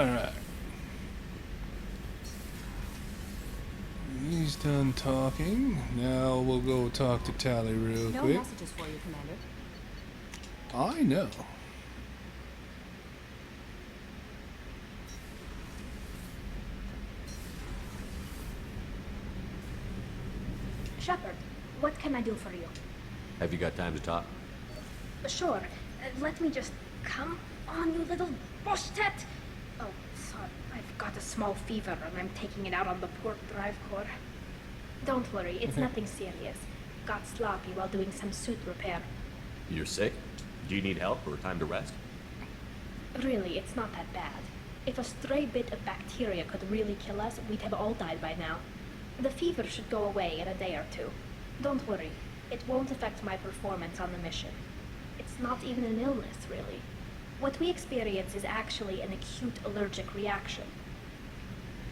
Alright. He's done talking. Now we'll go talk to Tally real No quick. messages for you, Commander. I know. Shepard, what can I do for you? Have you got time to talk? Sure. Let me just... Come on, you little bush-tat! Oh, sorry. I've got a small fever and I'm taking it out on the port drive core. Don't worry, it's nothing serious. Got sloppy while doing some suit repair. You're sick? Do you need help or time to rest? Really, it's not that bad. If a stray bit of bacteria could really kill us, we'd have all died by now. The fever should go away in a day or two. Don't worry, it won't affect my performance on the mission. It's not even an illness, really. What we experience is actually an acute allergic reaction.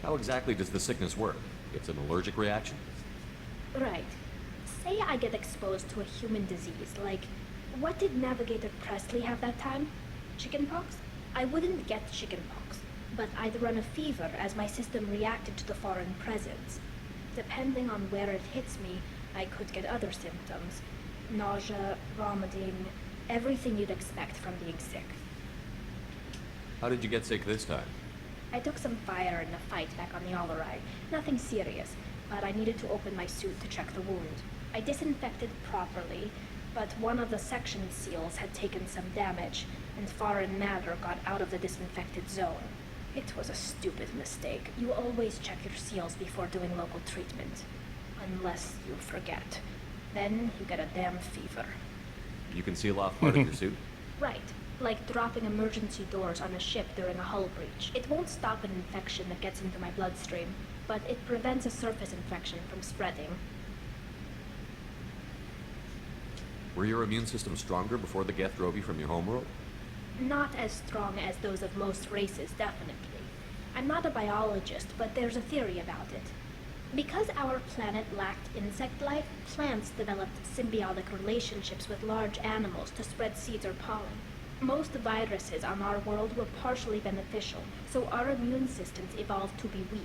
How exactly does the sickness work? It's an allergic reaction? Right. Say I get exposed to a human disease, like, what did Navigator Presley have that time? Chickenpox? I wouldn't get chickenpox, but I'd run a fever as my system reacted to the foreign presence. Depending on where it hits me, I could get other symptoms. Nausea, vomiting, everything you'd expect from being sick. How did you get sick this time? I took some fire in a fight back on the Allerai. Nothing serious, but I needed to open my suit to check the wound. I disinfected properly, but one of the section seals had taken some damage, and foreign matter got out of the disinfected zone. It was a stupid mistake. You always check your seals before doing local treatment. Unless you forget. Then you get a damn fever. You can seal off part of your suit? Right. Like dropping emergency doors on a ship during a hull breach. It won't stop an infection that gets into my bloodstream, but it prevents a surface infection from spreading. Were your immune system stronger before the Geth drove you from your homeworld? Not as strong as those of most races, definitely. I'm not a biologist, but there's a theory about it. Because our planet lacked insect life, plants developed symbiotic relationships with large animals to spread seeds or pollen. Most viruses on our world were partially beneficial, so our immune systems evolved to be weak.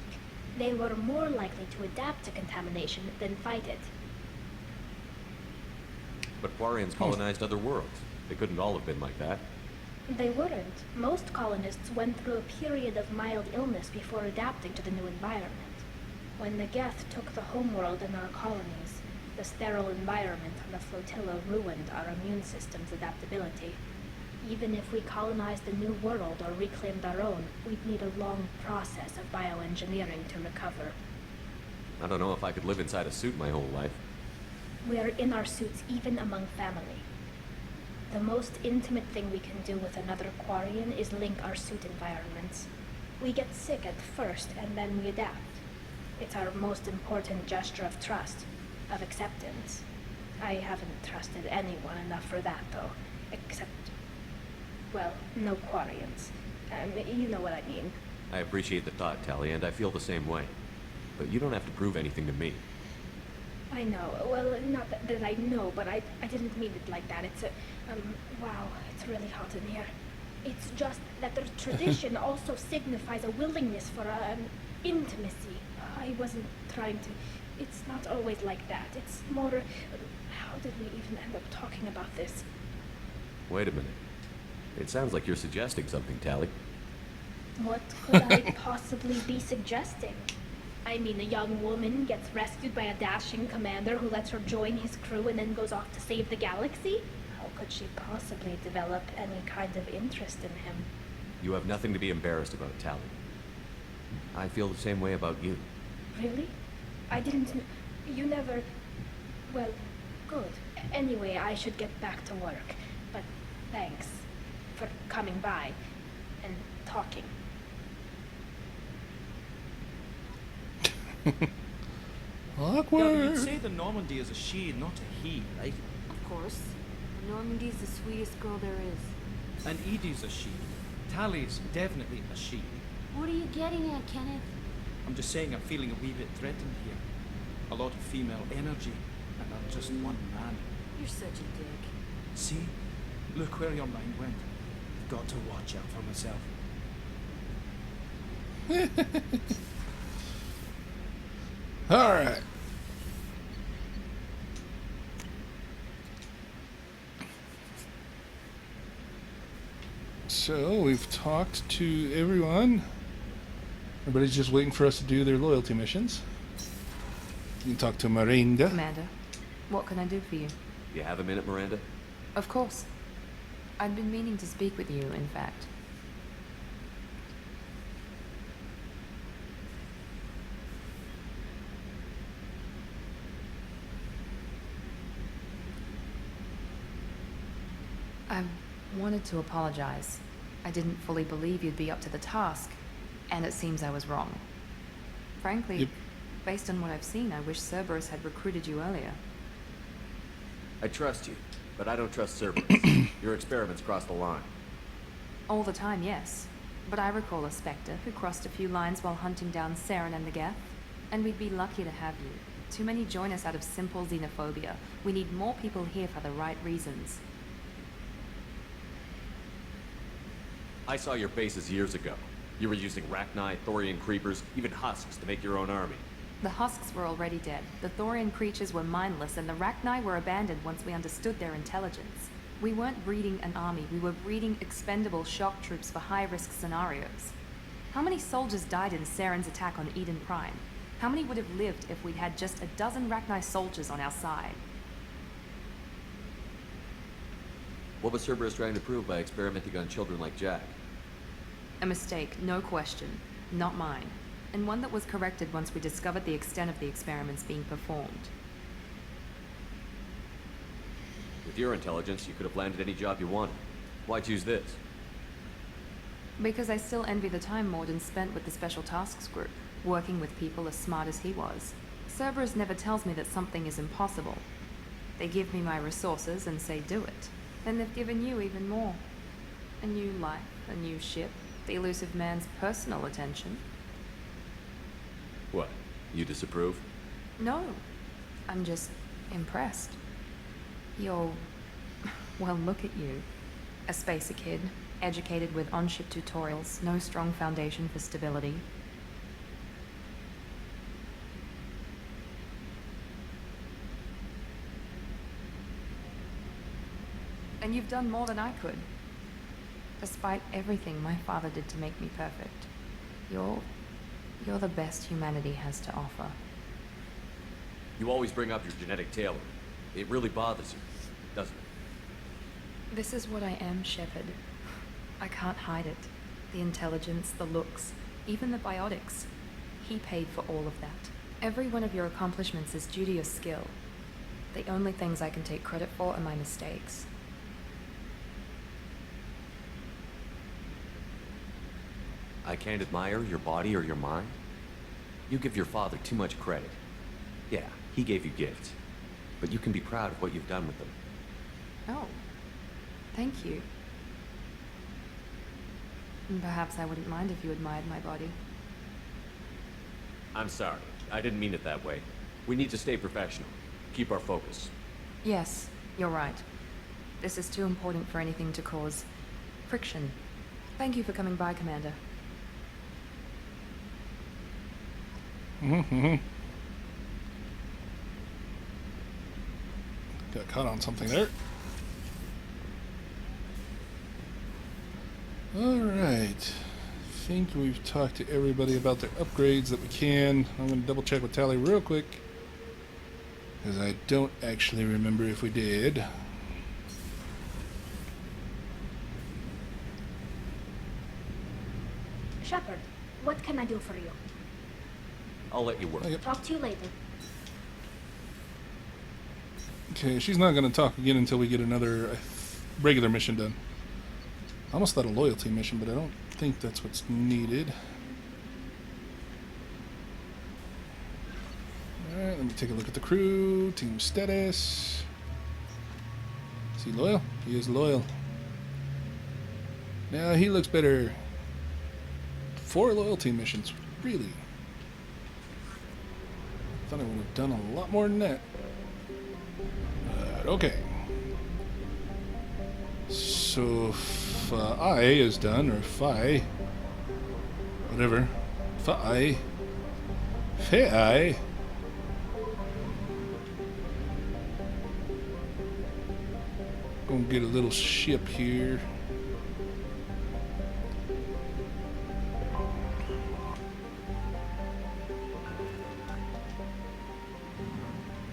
They were more likely to adapt to contamination than fight it. But Quarians colonized other worlds. They couldn't all have been like that. They weren't. Most colonists went through a period of mild illness before adapting to the new environment. When the Geth took the homeworld and our colonies, the sterile environment on the flotilla ruined our immune system's adaptability. Even if we colonized the new world or reclaimed our own, we'd need a long process of bioengineering to recover. I don't know if I could live inside a suit my whole life. We're in our suits even among family. The most intimate thing we can do with another Quarian is link our suit environments. We get sick at first, and then we adapt. It's our most important gesture of trust, of acceptance. I haven't trusted anyone enough for that, though. Except, well, no Quarians. You know what I mean. I appreciate the thought, Tally, and I feel the same way. But you don't have to prove anything to me. I know. Well, not that I know, but I didn't mean it like that. It's a... wow, it's really hot in here. It's just that the tradition also signifies a willingness for intimacy. I wasn't trying to... It's not always like that. It's more... How did we even end up talking about this? Wait a minute. It sounds like you're suggesting something, Tally. What could I possibly be suggesting? I mean, a young woman gets rescued by a dashing commander who lets her join his crew and then goes off to save the galaxy? How could she possibly develop any kind of interest in him? You have nothing to be embarrassed about, Tally. I feel the same way about you. Really? I didn't... You never... Well, good. Anyway, I should get back to work. But thanks for coming by and talking. Awkward. Yeah, but you'd say the Normandy is a she, not a he, right? Of course. Normandy's the sweetest girl there is. And Edie's a she. Tally's definitely a she. What are you getting at, Kenneth? I'm just saying I'm feeling a wee bit threatened here. A lot of female energy, and I'm just one man. You're such a dick. See? Look where your mind went. I've got to watch out for myself. Alright. So, we've talked to everyone. Everybody's just waiting for us to do their loyalty missions. You can talk to Miranda. Commander, what can I do for you? You have a minute, Miranda? Of course. I'd been meaning to speak with you, in fact. I wanted to apologize. I didn't fully believe you'd be up to the task, and it seems I was wrong. Frankly, Yep. based on what I've seen, I wish Cerberus had recruited you earlier. I trust you, but I don't trust Cerberus. Your experiments crossed the line. All the time, yes. But I recall a Spectre who crossed a few lines while hunting down Saren and the Geth. And we'd be lucky to have you. Too many join us out of simple xenophobia. We need more people here for the right reasons. I saw your bases years ago. You were using Rachni, Thorian creepers, even husks to make your own army. The husks were already dead. The Thorian creatures were mindless, and the Rachni were abandoned once we understood their intelligence. We weren't breeding an army, we were breeding expendable shock troops for high-risk scenarios. How many soldiers died in Saren's attack on Eden Prime? How many would have lived if we'd had just a dozen Rachni soldiers on our side? What was Cerberus trying to prove by experimenting on children like Jack? A mistake, no question. Not mine. And one that was corrected once we discovered the extent of the experiments being performed. With your intelligence, you could have landed any job you wanted. Why choose this? Because I still envy the time Morden spent with the Special Tasks Group, working with people as smart as he was. Cerberus never tells me that something is impossible. They give me my resources and say do it. Then they've given you even more. A new life, a new ship, the elusive man's personal attention. What? You disapprove? No, I'm just impressed. You're... well, look at you. A spacer kid, educated with on-ship tutorials, no strong foundation for stability. And you've done more than I could. Despite everything my father did to make me perfect. You're the best humanity has to offer. You always bring up your genetic tailoring. It really bothers you, doesn't it? This is what I am, Shepard. I can't hide it. The intelligence, the looks, even the biotics. He paid for all of that. Every one of your accomplishments is due to your skill. The only things I can take credit for are my mistakes. I can't admire your body or your mind? You give your father too much credit. Yeah, he gave you gifts. But you can be proud of what you've done with them. Oh, thank you. And perhaps I wouldn't mind if you admired my body. I'm sorry. I didn't mean it that way. We need to stay professional. Keep our focus. Yes, you're right. This is too important for anything to cause friction. Thank you for coming by, Commander. Got caught on something there. Alright. I think we've talked to everybody about their upgrades that we can. I'm going to double check with Tally real quick, because I don't actually remember if we did. Shepard, what can I do for you? I'll let you work. Okay. Talk to you later. Okay, she's not going to talk again until we get another regular mission done. I almost thought a loyalty mission, but I don't think that's what's needed. Alright, let me take a look at the crew. Team status. Is he loyal? He is loyal. Now he looks better. 4 loyalty missions. Really? Thought I would have done a lot more than that. But okay. So, Fi is done, or Fi. Whatever. Fair. Gonna get a little ship here.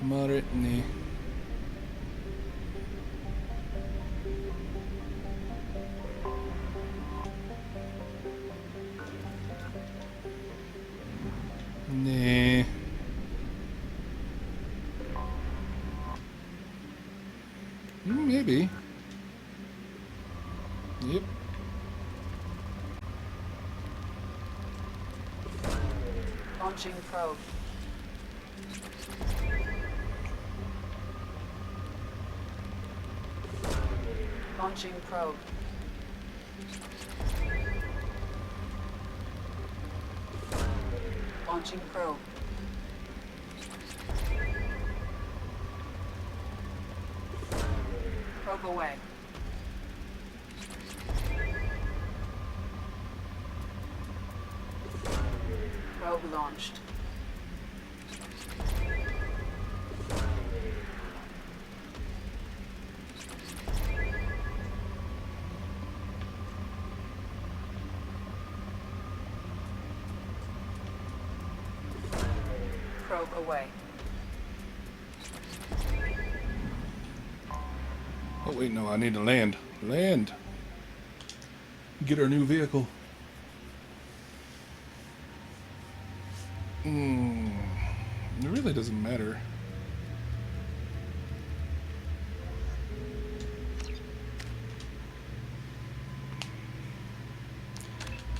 Moderate, nah. Nah. Maybe. Yep. Launching probe. Launching probe. Launching probe. Probe away. Probe launched. Probe away. Oh wait, no, I need to land. Land. Get our new vehicle. It really doesn't matter.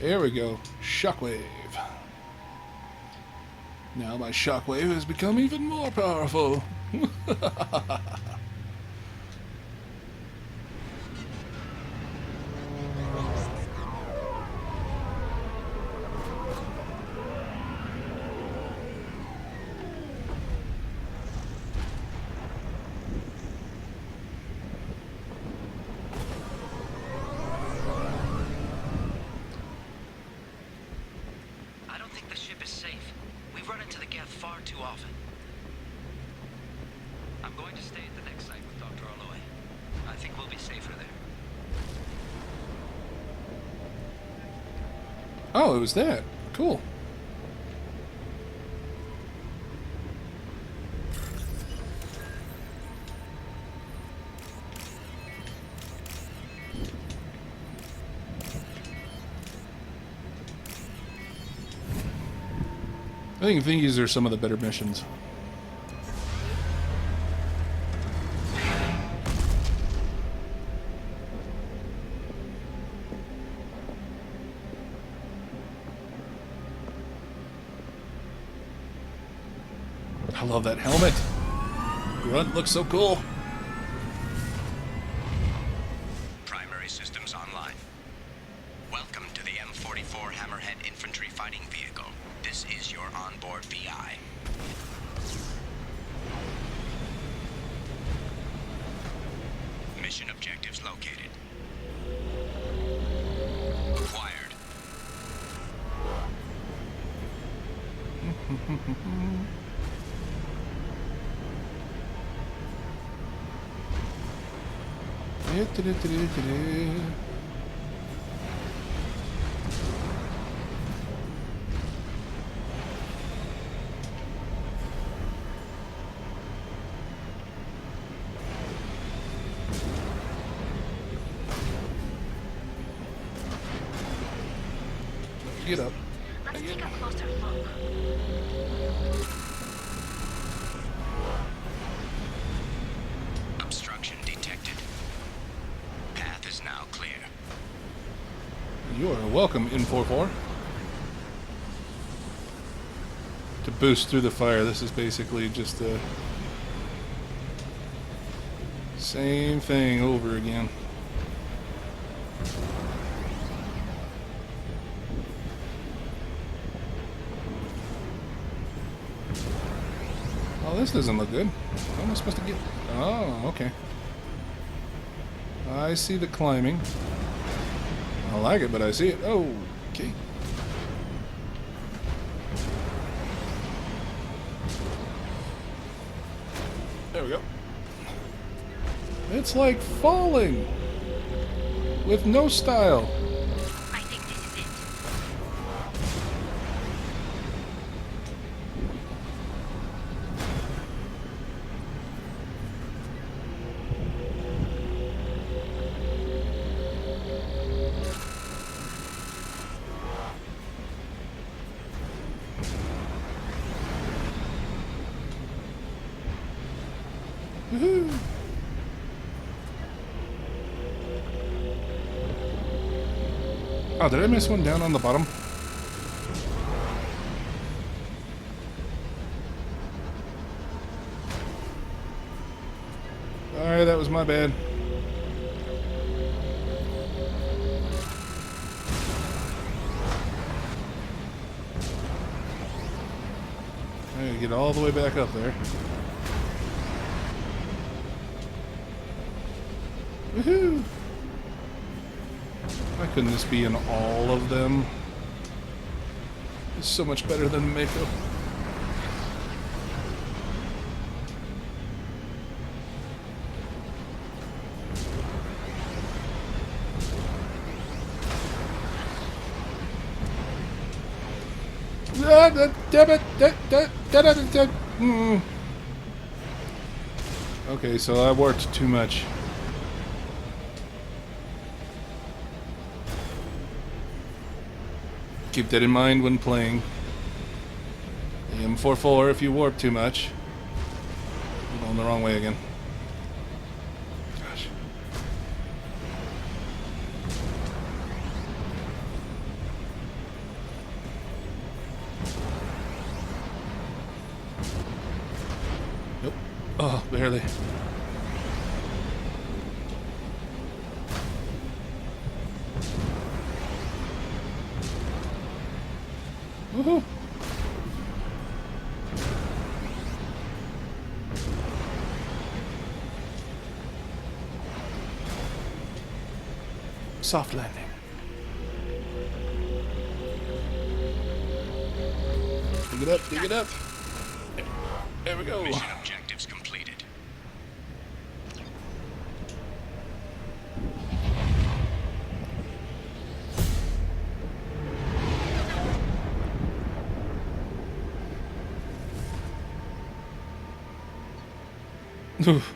There we go. Shockwave. Now my shockwave has become even more powerful. I don't think the ship is safe. We've run into the geth far too often. I'm going to stay at the next site with Dr. Aloy. I think we'll be safer there. Oh, it was that. Cool. I think these are some of the better missions. I love that helmet. Grunt looks so cool. Primary systems online. Welcome to the M44 Hammerhead Infantry Fighting Vehicle. This is your onboard VI. Mission objectives located. Acquired. Get up. Let's take a closer look. Obstruction detected. Path is now clear. You are welcome, N44. To boost through the fire, this is basically just the same thing over again. Oh, this doesn't look good. How am I supposed to get... Oh, okay. I see the climbing. I like it, but I see it. Oh, okay. There we go. It's like falling with no style. I think this is it. Woohoo! Oh, did I miss one down on the bottom? Alright, that was my bad. I gotta get all the way back up there. Woohoo! Why couldn't this be in all of them? It's so much better than Mako. Damn it! Okay, so I warped too much. Keep that in mind when playing. The M44, if you warp too much. I'm going the wrong way again. Gosh. Nope. Oh, barely. Woohoo! Soft landing. Dig it up, dig it up. There we go. Mission objectives completed. Oof.